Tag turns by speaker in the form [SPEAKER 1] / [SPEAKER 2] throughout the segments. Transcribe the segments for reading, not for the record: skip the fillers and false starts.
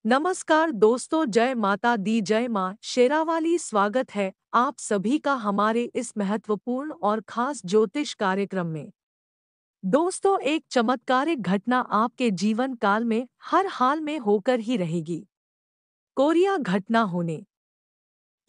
[SPEAKER 1] नमस्कार दोस्तों, जय माता दी, जय माँ शेरावाली। स्वागत है आप सभी का हमारे इस महत्वपूर्ण और खास ज्योतिष कार्यक्रम में। दोस्तों, एक चमत्कारिक घटना आपके जीवन काल में हर हाल में होकर ही रहेगी। कोरिया घटना होने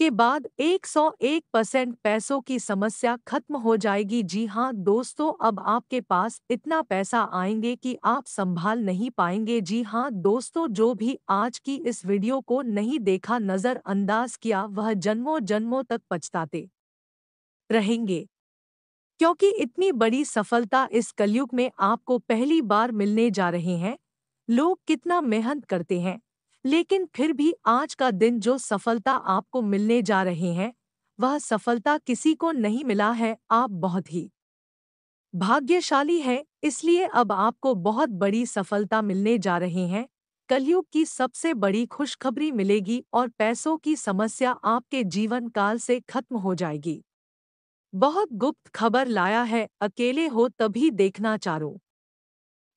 [SPEAKER 1] के बाद 101% पैसों की समस्या खत्म हो जाएगी। जी हाँ दोस्तों, अब आपके पास इतना पैसा आएंगे कि आप संभाल नहीं पाएंगे। जी हाँ दोस्तों, जो भी आज की इस वीडियो को नहीं देखा, नज़रअंदाज किया, वह जन्मों जन्मों तक पछताते रहेंगे। क्योंकि इतनी बड़ी सफलता इस कलयुग में आपको पहली बार मिलने जा रहे हैं। लोग कितना मेहनत करते हैं, लेकिन फिर भी आज का दिन जो सफलता आपको मिलने जा रहे हैं, वह सफलता किसी को नहीं मिला है। आप बहुत ही भाग्यशाली हैं, इसलिए अब आपको बहुत बड़ी सफलता मिलने जा रहे हैं। कलयुग की सबसे बड़ी खुशखबरी मिलेगी और पैसों की समस्या आपके जीवन काल से खत्म हो जाएगी। बहुत गुप्त खबर लाया है, अकेले हो तभी देखना। चारों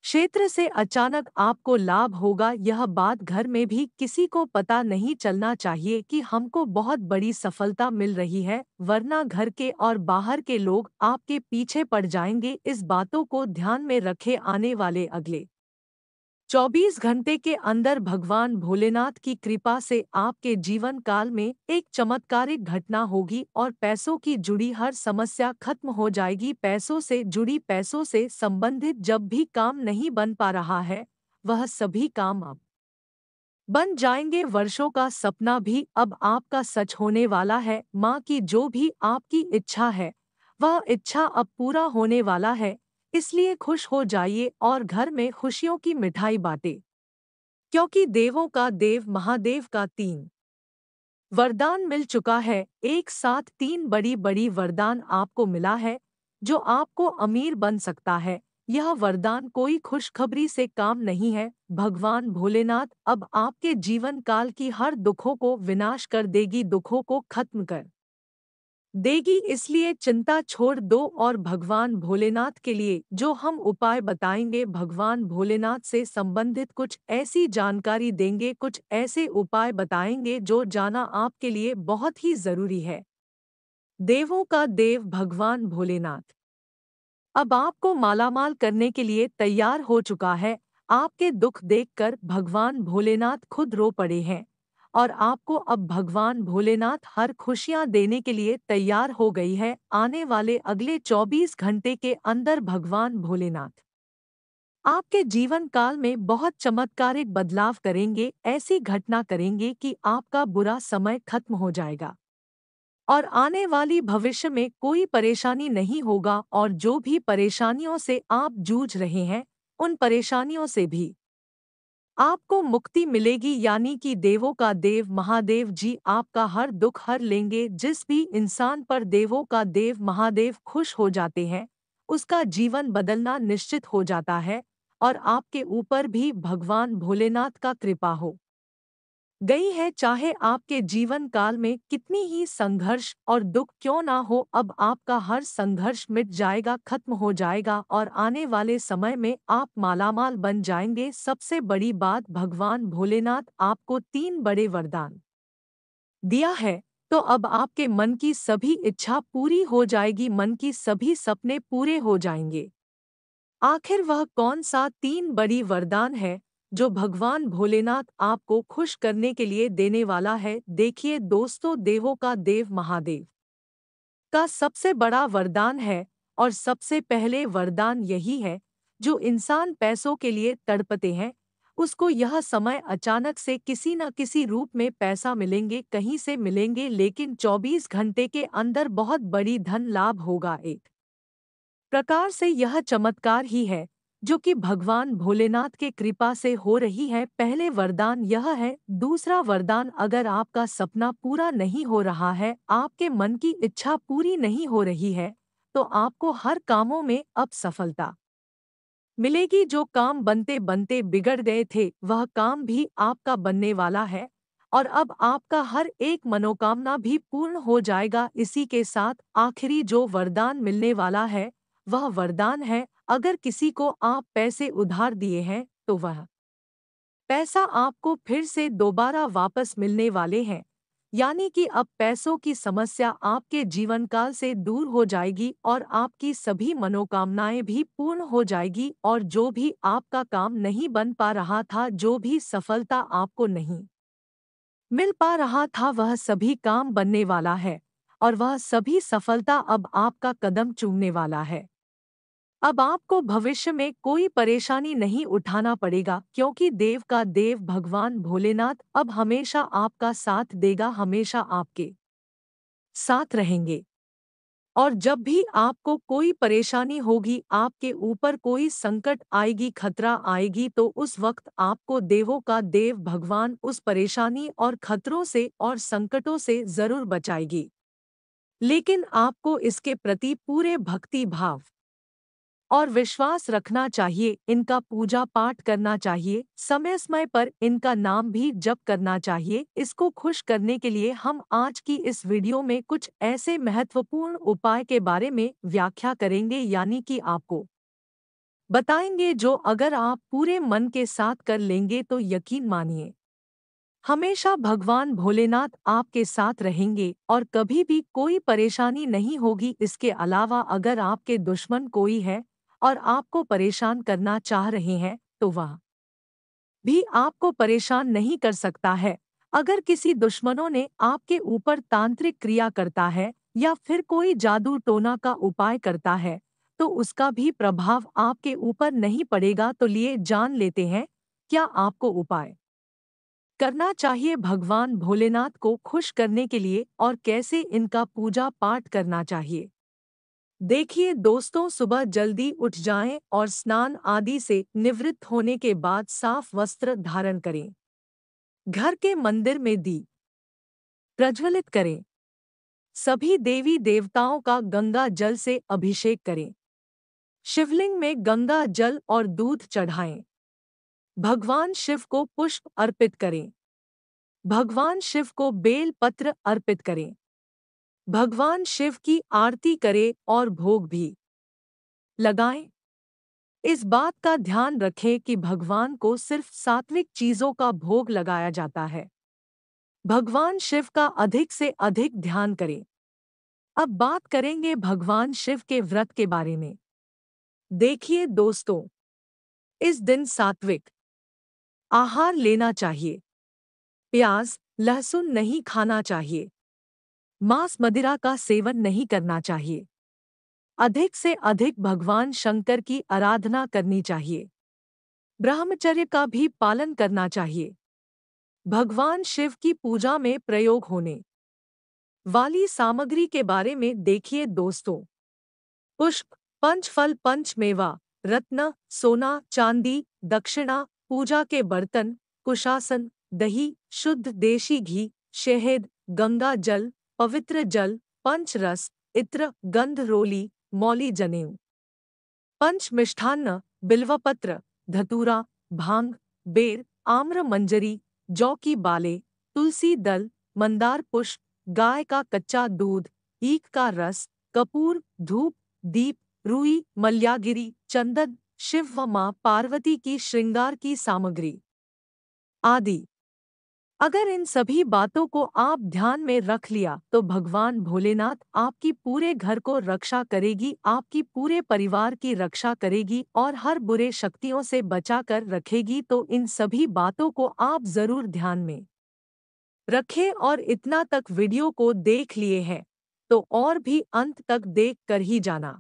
[SPEAKER 1] क्षेत्र से अचानक आपको लाभ होगा। यह बात घर में भी किसी को पता नहीं चलना चाहिए कि हमको बहुत बड़ी सफलता मिल रही है, वरना घर के और बाहर के लोग आपके पीछे पड़ जाएंगे। इस बातों को ध्यान में रखे। आने वाले अगले 24 घंटे के अंदर भगवान भोलेनाथ की कृपा से आपके जीवन काल में एक चमत्कारिक घटना होगी और पैसों की जुड़ी हर समस्या खत्म हो जाएगी। पैसों से संबंधित जब भी काम नहीं बन पा रहा है, वह सभी काम अब बन जाएंगे। वर्षों का सपना भी अब आपका सच होने वाला है। माँ की जो भी आपकी इच्छा है, वह इच्छा अब पूरा होने वाला है। इसलिए खुश हो जाइए और घर में खुशियों की मिठाई बांटे, क्योंकि देवों का देव महादेव का 3 वरदान मिल चुका है। एक साथ 3 बड़ी बड़ी वरदान आपको मिला है, जो आपको अमीर बन सकता है। यह वरदान कोई खुशखबरी से काम नहीं है। भगवान भोलेनाथ अब आपके जीवन काल की हर दुखों को विनाश कर देगी, दुखों को खत्म कर देगी। इसलिए चिंता छोड़ दो और भगवान भोलेनाथ के लिए जो हम उपाय बताएंगे, भगवान भोलेनाथ से संबंधित कुछ ऐसी जानकारी देंगे, कुछ ऐसे उपाय बताएंगे जो जाना आपके लिए बहुत ही जरूरी है। देवों का देव भगवान भोलेनाथ अब आपको मालामाल करने के लिए तैयार हो चुका है। आपके दुख देखकर भगवान भोलेनाथ खुद रो पड़े हैं और आपको अब भगवान भोलेनाथ हर खुशियां देने के लिए तैयार हो गई है। आने वाले अगले 24 घंटे के अंदर भगवान भोलेनाथ आपके जीवन काल में बहुत चमत्कारिक बदलाव करेंगे। ऐसी घटना करेंगे कि आपका बुरा समय खत्म हो जाएगा और आने वाली भविष्य में कोई परेशानी नहीं होगा। और जो भी परेशानियों से आप जूझ रहे हैं, उन परेशानियों से भी आपको मुक्ति मिलेगी। यानी कि देवों का देव महादेव जी आपका हर दुख हर लेंगे। जिस भी इंसान पर देवों का देव महादेव खुश हो जाते हैं, उसका जीवन बदलना निश्चित हो जाता है और आपके ऊपर भी भगवान भोलेनाथ का कृपा हो गई है। चाहे आपके जीवन काल में कितनी ही संघर्ष और दुख क्यों ना हो, अब आपका हर संघर्ष मिट जाएगा, खत्म हो जाएगा और आने वाले समय में आप मालामाल बन जाएंगे। सबसे बड़ी बात, भगवान भोलेनाथ आपको 3 बड़े वरदान दिया है, तो अब आपके मन की सभी इच्छा पूरी हो जाएगी, मन की सभी सपने पूरे हो जाएंगे। आखिर वह कौन सा 3 बड़ी वरदान है जो भगवान भोलेनाथ आपको खुश करने के लिए देने वाला है? देखिए दोस्तों, देवों का देव महादेव का सबसे बड़ा वरदान है और सबसे पहले वरदान यही है, जो इंसान पैसों के लिए तड़पते हैं, उसको यह समय अचानक से किसी न किसी रूप में पैसा मिलेंगे, कहीं से मिलेंगे, लेकिन 24 घंटे के अंदर बहुत बड़ी धन लाभ होगा। एक प्रकार से यह चमत्कार ही है जो कि भगवान भोलेनाथ के कृपा से हो रही है। पहले वरदान यह है। दूसरा वरदान, अगर आपका सपना पूरा नहीं हो रहा है, आपके मन की इच्छा पूरी नहीं हो रही है, तो आपको हर कामों में अब सफलता मिलेगी। जो काम बनते बनते बिगड़ गए थे, वह काम भी आपका बनने वाला है और अब आपका हर एक मनोकामना भी पूर्ण हो जाएगा। इसी के साथ आखिरी जो वरदान मिलने वाला है, वह वरदान है, अगर किसी को आप पैसे उधार दिए हैं, तो वह पैसा आपको फिर से दोबारा वापस मिलने वाले हैं, यानी कि अब पैसों की समस्या आपके जीवन काल से दूर हो जाएगी और आपकी सभी मनोकामनाएं भी पूर्ण हो जाएगी और जो भी आपका काम नहीं बन पा रहा था, जो भी सफलता आपको नहीं मिल पा रहा था, वह सभी काम बनने वाला है और वह सभी सफलता अब आपका कदम चूमने वाला है। अब आपको भविष्य में कोई परेशानी नहीं उठाना पड़ेगा, क्योंकि देव का देव भगवान भोलेनाथ अब हमेशा आपका साथ देगा, हमेशा आपके साथ रहेंगे। और जब भी आपको कोई परेशानी होगी, आपके ऊपर कोई संकट आएगी, खतरा आएगी, तो उस वक्त आपको देवों का देव भगवान उस परेशानी और खतरों से और संकटों से जरूर बचाएगी। लेकिन आपको इसके प्रति पूरे भक्ति भाव और विश्वास रखना चाहिए, इनका पूजा पाठ करना चाहिए, समय समय पर इनका नाम भी जप करना चाहिए। इसको खुश करने के लिए हम आज की इस वीडियो में कुछ ऐसे महत्वपूर्ण उपाय के बारे में व्याख्या करेंगे, यानी कि आपको बताएंगे, जो अगर आप पूरे मन के साथ कर लेंगे तो यकीन मानिए हमेशा भगवान भोलेनाथ आपके साथ रहेंगे और कभी भी कोई परेशानी नहीं होगी। इसके अलावा अगर आपके दुश्मन कोई है और आपको परेशान करना चाह रहे हैं, तो वह भी आपको परेशान नहीं कर सकता है। अगर किसी दुश्मनों ने आपके ऊपर तांत्रिक क्रिया करता है या फिर कोई जादू टोना का उपाय करता है, तो उसका भी प्रभाव आपके ऊपर नहीं पड़ेगा। तो लिए जान लेते हैं क्या आपको उपाय करना चाहिए भगवान भोलेनाथ को खुश करने के लिए और कैसे इनका पूजा पाठ करना चाहिए। देखिए दोस्तों, सुबह जल्दी उठ जाएं और स्नान आदि से निवृत्त होने के बाद साफ वस्त्र धारण करें। घर के मंदिर में दीप प्रज्वलित करें। सभी देवी देवताओं का गंगा जल से अभिषेक करें। शिवलिंग में गंगा जल और दूध चढ़ाएं। भगवान शिव को पुष्प अर्पित करें। भगवान शिव को बेल पत्र अर्पित करें। भगवान शिव की आरती करें और भोग भी लगाएं। इस बात का ध्यान रखें कि भगवान को सिर्फ सात्विक चीजों का भोग लगाया जाता है। भगवान शिव का अधिक से अधिक ध्यान करें। अब बात करेंगे भगवान शिव के व्रत के बारे में। देखिए दोस्तों, इस दिन सात्विक आहार लेना चाहिए। प्याज लहसुन नहीं खाना चाहिए। मांस मदिरा का सेवन नहीं करना चाहिए। अधिक से अधिक भगवान शंकर की आराधना करनी चाहिए। ब्रह्मचर्य का भी पालन करना चाहिए। भगवान शिव की पूजा में प्रयोग होने वाली सामग्री के बारे में देखिए दोस्तों। पुष्प, पंचफल, पंचमेवा, रत्न, सोना चांदी, दक्षिणा, पूजा के बर्तन, कुशासन, दही, शुद्ध देशी घी, शहद, गंगा जल, पवित्र जल, पंचरस, इत्र, गंध रोली, मौली जनेऊ, पंच मिष्ठान्न, बिल्वपत्र, धतूरा, भांग, बेर, आम्र मंजरी, जौ की बाले, तुलसी दल, मंदार पुष्प, गाय का कच्चा दूध, ईख का रस, कपूर, धूप, दीप, रुई, मल्यागिरी, चंदन, शिव व मां पार्वती की श्रृंगार की सामग्री आदि। अगर इन सभी बातों को आप ध्यान में रख लिया तो भगवान भोलेनाथ आपकी पूरे घर को रक्षा करेगी, आपकी पूरे परिवार की रक्षा करेगी और हर बुरे शक्तियों से बचा कर रखेगी। तो इन सभी बातों को आप जरूर ध्यान में रखें और इतना तक वीडियो को देख लिए हैं तो और भी अंत तक देख कर ही जाना,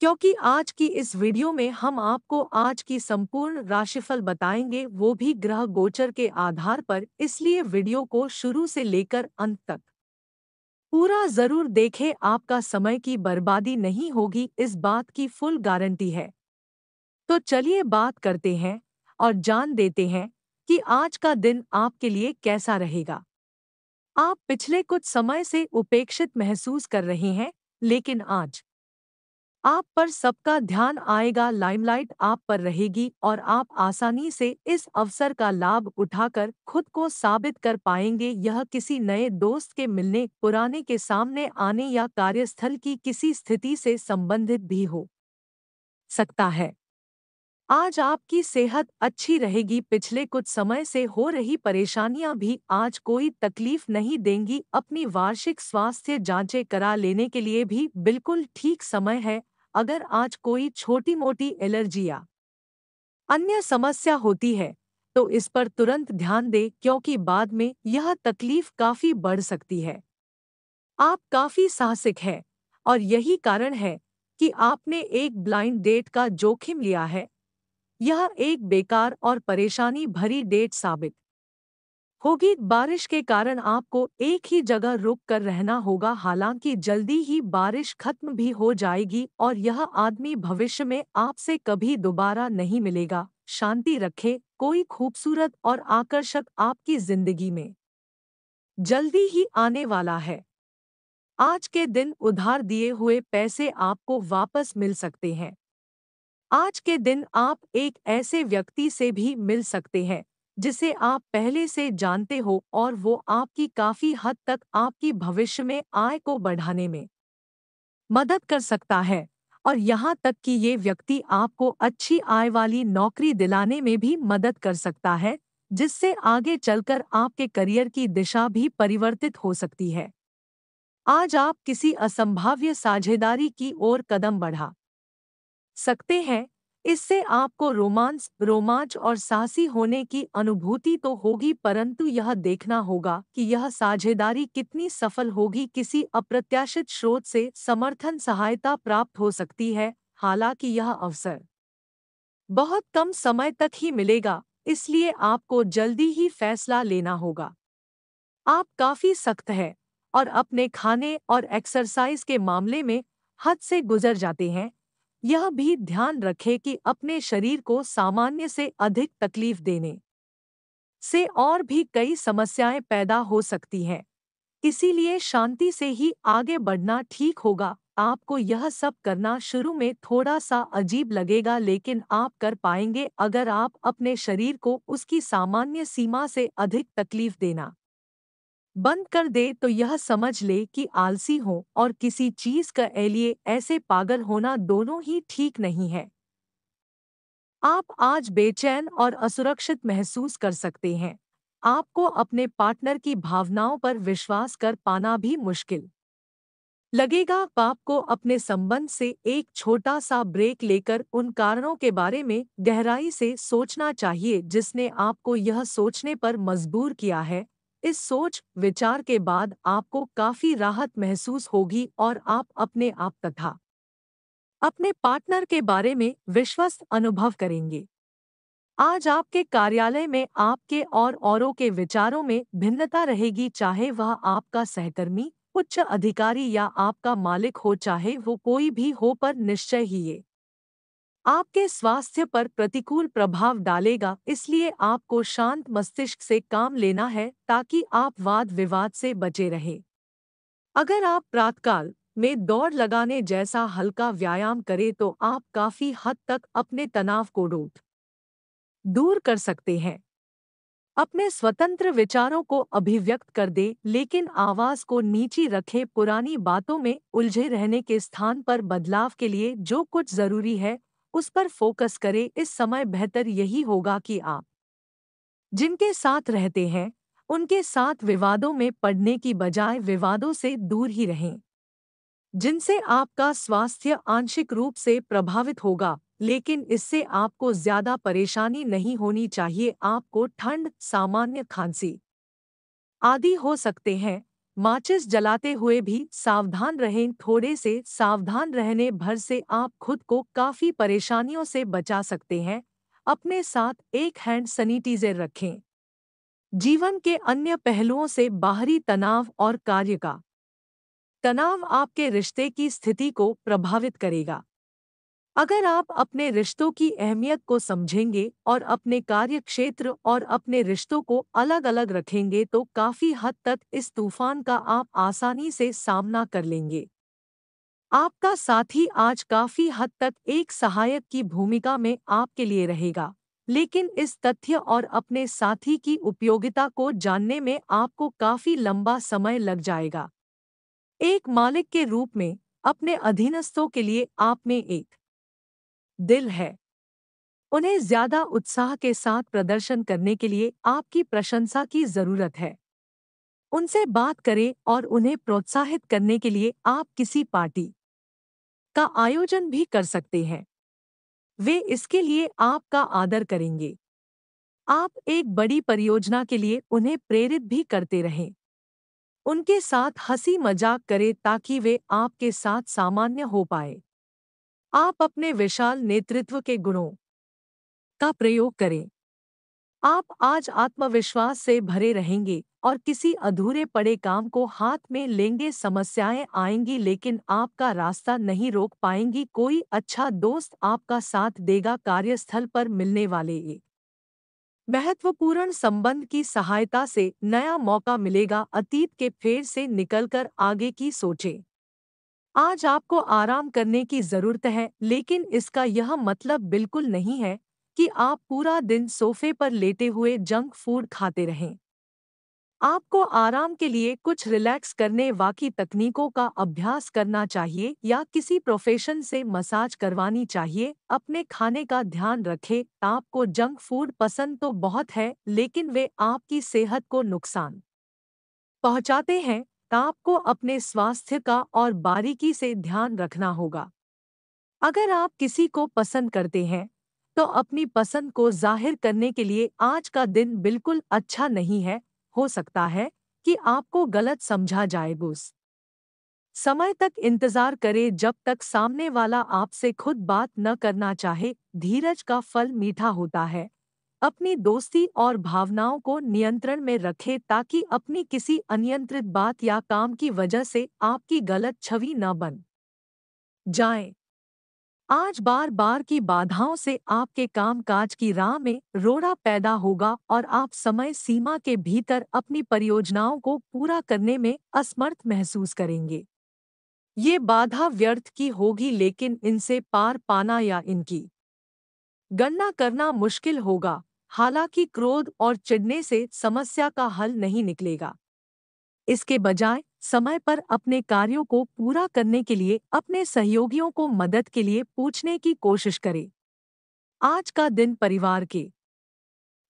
[SPEAKER 1] क्योंकि आज की इस वीडियो में हम आपको आज की संपूर्ण राशिफल बताएंगे, वो भी ग्रह गोचर के आधार पर। इसलिए वीडियो को शुरू से लेकर अंत तक पूरा जरूर देखें, आपका समय की बर्बादी नहीं होगी, इस बात की फुल गारंटी है। तो चलिए बात करते हैं और जान देते हैं कि आज का दिन आपके लिए कैसा रहेगा। आप पिछले कुछ समय से उपेक्षित महसूस कर रहे हैं, लेकिन आज आप पर सबका ध्यान आएगा, लाइमलाइट आप पर रहेगी और आप आसानी से इस अवसर का लाभ उठाकर खुद को साबित कर पाएंगे। यह किसी नए दोस्त के मिलने, पुराने के सामने आने या कार्यस्थल की किसी स्थिति से संबंधित भी हो सकता है। आज आपकी सेहत अच्छी रहेगी। पिछले कुछ समय से हो रही परेशानियां भी आज कोई तकलीफ नहीं देंगी। अपनी वार्षिक स्वास्थ्य जांचें करा लेने के लिए भी बिल्कुल ठीक समय है। अगर आज कोई छोटी मोटी एलर्जी या अन्य समस्या होती है तो इस पर तुरंत ध्यान दें, क्योंकि बाद में यह तकलीफ काफी बढ़ सकती है। आप काफी साहसिक हैं और यही कारण है कि आपने एक ब्लाइंड डेट का जोखिम लिया है। यह एक बेकार और परेशानी भरी डेट साबित होगी। बारिश के कारण आपको एक ही जगह रुक कर रहना होगा। हालांकि जल्दी ही बारिश खत्म भी हो जाएगी और यह आदमी भविष्य में आपसे कभी दोबारा नहीं मिलेगा। शांति रखें, कोई खूबसूरत और आकर्षक आपकी जिंदगी में जल्दी ही आने वाला है। आज के दिन उधार दिए हुए पैसे आपको वापस मिल सकते हैं। आज के दिन आप एक ऐसे व्यक्ति से भी मिल सकते हैं जिसे आप पहले से जानते हो और वो आपकी काफी हद तक आपकी भविष्य में आय को बढ़ाने में मदद कर सकता है। और यहाँ तक कि ये व्यक्ति आपको अच्छी आय वाली नौकरी दिलाने में भी मदद कर सकता है, जिससे आगे चलकर आपके करियर की दिशा भी परिवर्तित हो सकती है। आज आप किसी असंभाव्य साझेदारी की ओर कदम बढ़ा सकते हैं। इससे आपको रोमांच और साहसी होने की अनुभूति तो होगी, परंतु यह देखना होगा कि यह साझेदारी कितनी सफल होगी। किसी अप्रत्याशित स्रोत से समर्थन सहायता प्राप्त हो सकती है। हालांकि यह अवसर बहुत कम समय तक ही मिलेगा, इसलिए आपको जल्दी ही फैसला लेना होगा। आप काफी सख्त हैं और अपने खाने और एक्सरसाइज के मामले में हद से गुजर जाते हैं। यह भी ध्यान रखें कि अपने शरीर को सामान्य से अधिक तकलीफ देने से और भी कई समस्याएं पैदा हो सकती हैं। इसीलिए शांति से ही आगे बढ़ना ठीक होगा। आपको यह सब करना शुरू में थोड़ा सा अजीब लगेगा, लेकिन आप कर पाएंगे। अगर आप अपने शरीर को उसकी सामान्य सीमा से अधिक तकलीफ देना बंद कर दे तो यह समझ ले कि आलसी हो और किसी चीज का लिए ऐसे पागल होना दोनों ही ठीक नहीं है। आप आज बेचैन और असुरक्षित महसूस कर सकते हैं। आपको अपने पार्टनर की भावनाओं पर विश्वास कर पाना भी मुश्किल लगेगा। आपको अपने संबंध से एक छोटा सा ब्रेक लेकर उन कारणों के बारे में गहराई से सोचना चाहिए जिसने आपको यह सोचने पर मजबूर किया है। इस सोच विचार के बाद आपको काफी राहत महसूस होगी और आप अपने आप तथा अपने पार्टनर के बारे में विश्वस्त अनुभव करेंगे। आज आपके कार्यालय में आपके और औरों के विचारों में भिन्नता रहेगी, चाहे वह आपका सहकर्मी, उच्च अधिकारी या आपका मालिक हो। चाहे वो कोई भी हो, पर निश्चय ही ये आपके स्वास्थ्य पर प्रतिकूल प्रभाव डालेगा। इसलिए आपको शांत मस्तिष्क से काम लेना है ताकि आप वाद विवाद से बचे रहें। अगर आप प्रातःकाल में दौड़ लगाने जैसा हल्का व्यायाम करें तो आप काफी हद तक अपने तनाव को दूर कर सकते हैं। अपने स्वतंत्र विचारों को अभिव्यक्त कर दे, लेकिन आवाज को नीची रखे। पुरानी बातों में उलझे रहने के स्थान पर बदलाव के लिए जो कुछ जरूरी है उस पर फोकस करें। इस समय बेहतर यही होगा कि आप जिनके साथ रहते हैं उनके साथ विवादों में पड़ने की बजाय विवादों से दूर ही रहें, जिनसे आपका स्वास्थ्य आंशिक रूप से प्रभावित होगा, लेकिन इससे आपको ज्यादा परेशानी नहीं होनी चाहिए। आपको ठंड, सामान्य खांसी आदि हो सकते हैं। माचिस जलाते हुए भी सावधान रहें। थोड़े से सावधान रहने भर से आप खुद को काफी परेशानियों से बचा सकते हैं। अपने साथ एक हैंड सैनिटाइजर रखें। जीवन के अन्य पहलुओं से बाहरी तनाव और कार्य का तनाव आपके रिश्ते की स्थिति को प्रभावित करेगा। अगर आप अपने रिश्तों की अहमियत को समझेंगे और अपने कार्य क्षेत्र और अपने रिश्तों को अलग-अलग रखेंगे तो काफी हद तक इस तूफान का आप आसानी से सामना कर लेंगे। आपका साथी आज काफी हद तक एक सहायक की भूमिका में आपके लिए रहेगा, लेकिन इस तथ्य और अपने साथी की उपयोगिता को जानने में आपको काफी लंबा समय लग जाएगा। एक मालिक के रूप में अपने अधीनस्थों के लिए आप में एक दिल है। उन्हें ज्यादा उत्साह के साथ प्रदर्शन करने के लिए आपकी प्रशंसा की जरूरत है। उनसे बात करें और उन्हें प्रोत्साहित करने के लिए आप किसी पार्टी का आयोजन भी कर सकते हैं। वे इसके लिए आपका आदर करेंगे। आप एक बड़ी परियोजना के लिए उन्हें प्रेरित भी करते रहें। उनके साथ हंसी मजाक करें ताकि वे आपके साथ सामान्य हो पाए। आप अपने विशाल नेतृत्व के गुणों का प्रयोग करें। आप आज आत्मविश्वास से भरे रहेंगे और किसी अधूरे पड़े काम को हाथ में लेंगे। समस्याएं आएंगी लेकिन आपका रास्ता नहीं रोक पाएंगी। कोई अच्छा दोस्त आपका साथ देगा। कार्यस्थल पर मिलने वाले एक महत्वपूर्ण संबंध की सहायता से नया मौका मिलेगा। अतीत के फेर से निकलकर आगे की सोचें। आज आपको आराम करने की जरूरत है, लेकिन इसका यह मतलब बिल्कुल नहीं है कि आप पूरा दिन सोफे पर लेटे हुए जंक फूड खाते रहें। आपको आराम के लिए कुछ रिलैक्स करने वाली तकनीकों का अभ्यास करना चाहिए या किसी प्रोफेशन से मसाज करवानी चाहिए। अपने खाने का ध्यान रखें। आपको जंक फूड पसंद तो बहुत है, लेकिन वे आपकी सेहत को नुकसान पहुंचाते हैं। आपको अपने स्वास्थ्य का और बारीकी से ध्यान रखना होगा। अगर आप किसी को पसंद करते हैं, तो अपनी पसंद को जाहिर करने के लिए आज का दिन बिल्कुल अच्छा नहीं है। हो सकता है कि आपको गलत समझा जाए। उस समय तक इंतजार करें जब तक सामने वाला आपसे खुद बात न करना चाहे। धीरज का फल मीठा होता है। अपनी दोस्ती और भावनाओं को नियंत्रण में रखें ताकि अपनी किसी अनियंत्रित बात या काम की वजह से आपकी गलत छवि न बन जाए। आज बार बार की बाधाओं से आपके कामकाज की राह में रोड़ा पैदा होगा और आप समय सीमा के भीतर अपनी परियोजनाओं को पूरा करने में असमर्थ महसूस करेंगे। ये बाधा व्यर्थ की होगी, लेकिन इनसे पार पाना या इनकी गणना करना मुश्किल होगा। हालांकि क्रोध और चिढ़ने से समस्या का हल नहीं निकलेगा। इसके बजाय समय पर अपने कार्यों को पूरा करने के लिए अपने सहयोगियों को मदद के लिए पूछने की कोशिश करें। आज का दिन परिवार के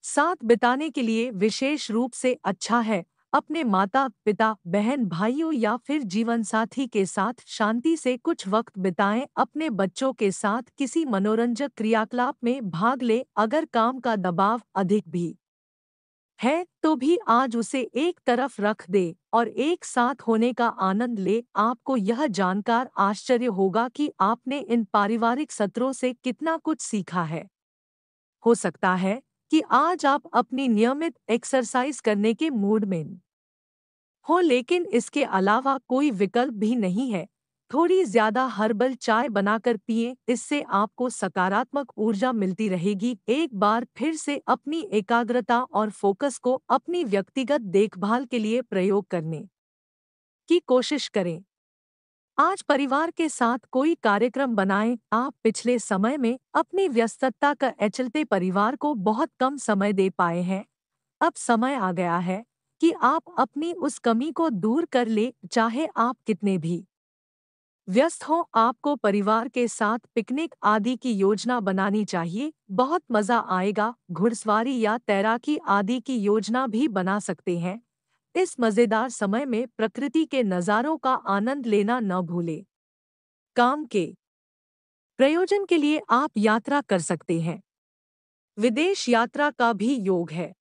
[SPEAKER 1] साथ बिताने के लिए विशेष रूप से अच्छा है। अपने माता पिता, बहन भाइयों या फिर जीवनसाथी के साथ शांति से कुछ वक्त बिताएं। अपने बच्चों के साथ किसी मनोरंजक क्रियाकलाप में भाग लें। अगर काम का दबाव अधिक भी है तो भी आज उसे एक तरफ रख दे और एक साथ होने का आनंद ले। आपको यह जानकर आश्चर्य होगा कि आपने इन पारिवारिक सत्रों से कितना कुछ सीखा है। हो सकता है कि आज आप अपनी नियमित एक्सरसाइज करने के मूड में हो, लेकिन इसके अलावा कोई विकल्प भी नहीं है। थोड़ी ज्यादा हर्बल चाय बनाकर पिएं। इससे आपको सकारात्मक ऊर्जा मिलती रहेगी। एक बार फिर से अपनी एकाग्रता और फोकस को अपनी व्यक्तिगत देखभाल के लिए प्रयोग करने की कोशिश करें। आज परिवार के साथ कोई कार्यक्रम बनाएं। आप पिछले समय में अपनी व्यस्तता का चलते परिवार को बहुत कम समय दे पाए हैं। अब समय आ गया है कि आप अपनी उस कमी को दूर कर ले। चाहे आप कितने भी व्यस्त हो, आपको परिवार के साथ पिकनिक आदि की योजना बनानी चाहिए। बहुत मजा आएगा। घुड़सवारी या तैराकी आदि की योजना भी बना सकते हैं। इस मजेदार समय में प्रकृति के नज़ारों का आनंद लेना न भूलें। काम के प्रयोजन के लिए आप यात्रा कर सकते हैं। विदेश यात्रा का भी योग है।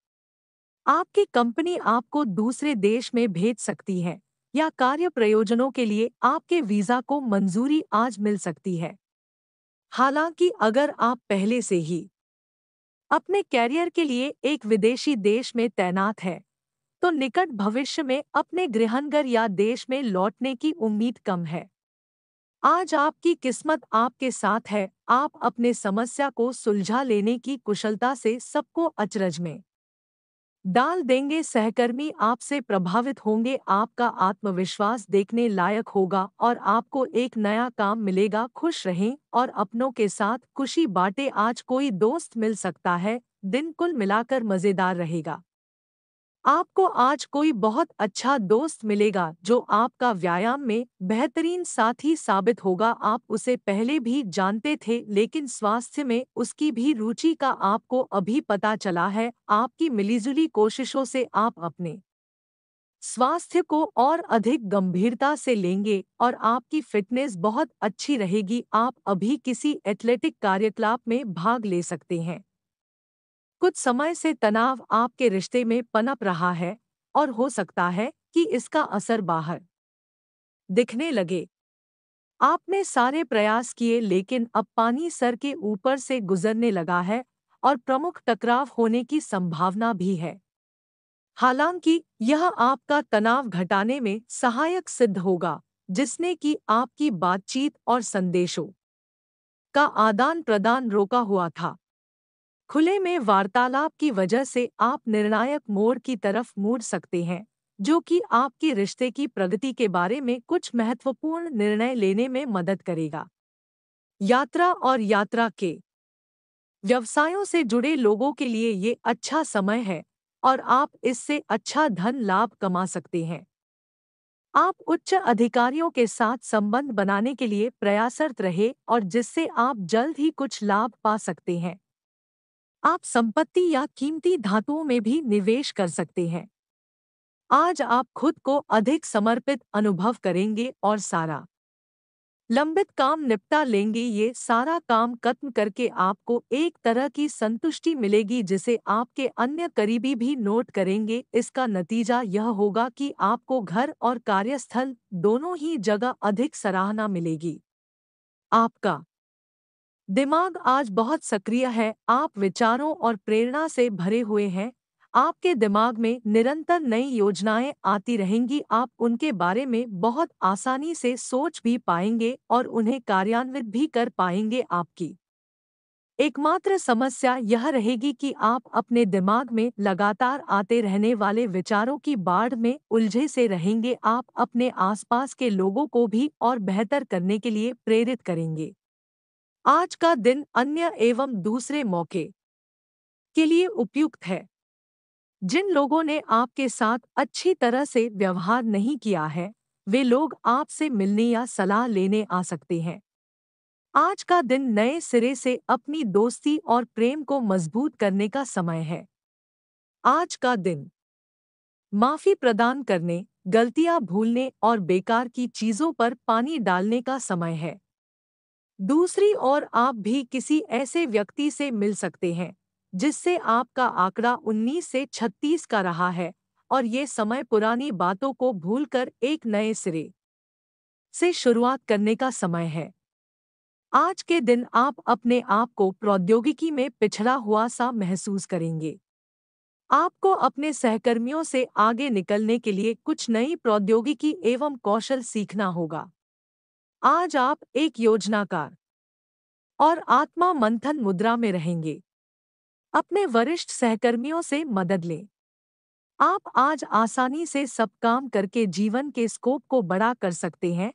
[SPEAKER 1] आपकी कंपनी आपको दूसरे देश में भेज सकती है या कार्य प्रयोजनों के लिए आपके वीजा को मंजूरी आज मिल सकती है। हालांकि अगर आप पहले से ही अपने कैरियर के लिए एक विदेशी देश में तैनात हैं, तो निकट भविष्य में अपने गृहनगर या देश में लौटने की उम्मीद कम है। आज आपकी किस्मत आपके साथ है। आप अपने समस्या को सुलझा लेने की कुशलता से सबको अचरज में डाल देंगे। सहकर्मी आपसे प्रभावित होंगे। आपका आत्मविश्वास देखने लायक होगा और आपको एक नया काम मिलेगा। खुश रहें और अपनों के साथ खुशी बांटें। आज कोई दोस्त मिल सकता है। दिन कुल मिलाकर मजेदार रहेगा। आपको आज कोई बहुत अच्छा दोस्त मिलेगा जो आपका व्यायाम में बेहतरीन साथी साबित होगा। आप उसे पहले भी जानते थे लेकिन स्वास्थ्य में उसकी भी रुचि का आपको अभी पता चला है। आपकी मिलीजुली कोशिशों से आप अपने स्वास्थ्य को और अधिक गंभीरता से लेंगे और आपकी फिटनेस बहुत अच्छी रहेगी। आप अभी किसी एथलेटिक कार्यकलाप में भाग ले सकते हैं। कुछ समय से तनाव आपके रिश्ते में पनप रहा है और हो सकता है कि इसका असर बाहर दिखने लगे। आपने सारे प्रयास किए लेकिन अब पानी सर के ऊपर से गुजरने लगा है और प्रमुख टकराव होने की संभावना भी है। हालांकि यह आपका तनाव घटाने में सहायक सिद्ध होगा, जिसने कि आपकी बातचीत और संदेशों का आदान प्रदान रोका हुआ था। खुले में वार्तालाप की वजह से आप निर्णायक मोड़ की तरफ मुड़ सकते हैं, जो कि आपके रिश्ते की प्रगति के बारे में कुछ महत्वपूर्ण निर्णय लेने में मदद करेगा। यात्रा और यात्रा के व्यवसायों से जुड़े लोगों के लिए ये अच्छा समय है और आप इससे अच्छा धन लाभ कमा सकते हैं। आप उच्च अधिकारियों के साथ संबंध बनाने के लिए प्रयासरत रहे और जिससे आप जल्द ही कुछ लाभ पा सकते हैं। आप संपत्ति या कीमती धातुओं में भी निवेश कर सकते हैं। आज आप खुद को अधिक समर्पित अनुभव करेंगे और सारा लंबित काम निपटा लेंगे। ये सारा काम खत्म करके आपको एक तरह की संतुष्टि मिलेगी जिसे आपके अन्य करीबी भी नोट करेंगे। इसका नतीजा यह होगा कि आपको घर और कार्यस्थल दोनों ही जगह अधिक सराहना मिलेगी। आपका दिमाग आज बहुत सक्रिय है, आप विचारों और प्रेरणा से भरे हुए हैं। आपके दिमाग में निरंतर नई योजनाएं आती रहेंगी। आप उनके बारे में बहुत आसानी से सोच भी पाएंगे और उन्हें कार्यान्वित भी कर पाएंगे। आपकी एकमात्र समस्या यह रहेगी कि आप अपने दिमाग में लगातार आते रहने वाले विचारों की बाढ़ में उलझे से रहेंगे। आप अपने आसपास के लोगों को भी और बेहतर करने के लिए प्रेरित करेंगे। आज का दिन अन्य एवं दूसरे मौके के लिए उपयुक्त है। जिन लोगों ने आपके साथ अच्छी तरह से व्यवहार नहीं किया है, वे लोग आपसे मिलने या सलाह लेने आ सकते हैं। आज का दिन नए सिरे से अपनी दोस्ती और प्रेम को मजबूत करने का समय है। आज का दिन माफी प्रदान करने, गलतियां भूलने और बेकार की चीजों पर पानी डालने का समय है। दूसरी ओर आप भी किसी ऐसे व्यक्ति से मिल सकते हैं जिससे आपका आंकड़ा 19 से 36 का रहा है और ये समय पुरानी बातों को भूलकर एक नए सिरे से शुरुआत करने का समय है। आज के दिन आप अपने आप को प्रौद्योगिकी में पिछड़ा हुआ सा महसूस करेंगे। आपको अपने सहकर्मियों से आगे निकलने के लिए कुछ नई प्रौद्योगिकी एवं कौशल सीखना होगा। आज आप एक योजनाकार और आत्मा मंथन मुद्रा में रहेंगे। अपने वरिष्ठ सहकर्मियों से मदद लें। आप आज आसानी से सब काम करके जीवन के स्कोप को बड़ा कर सकते हैं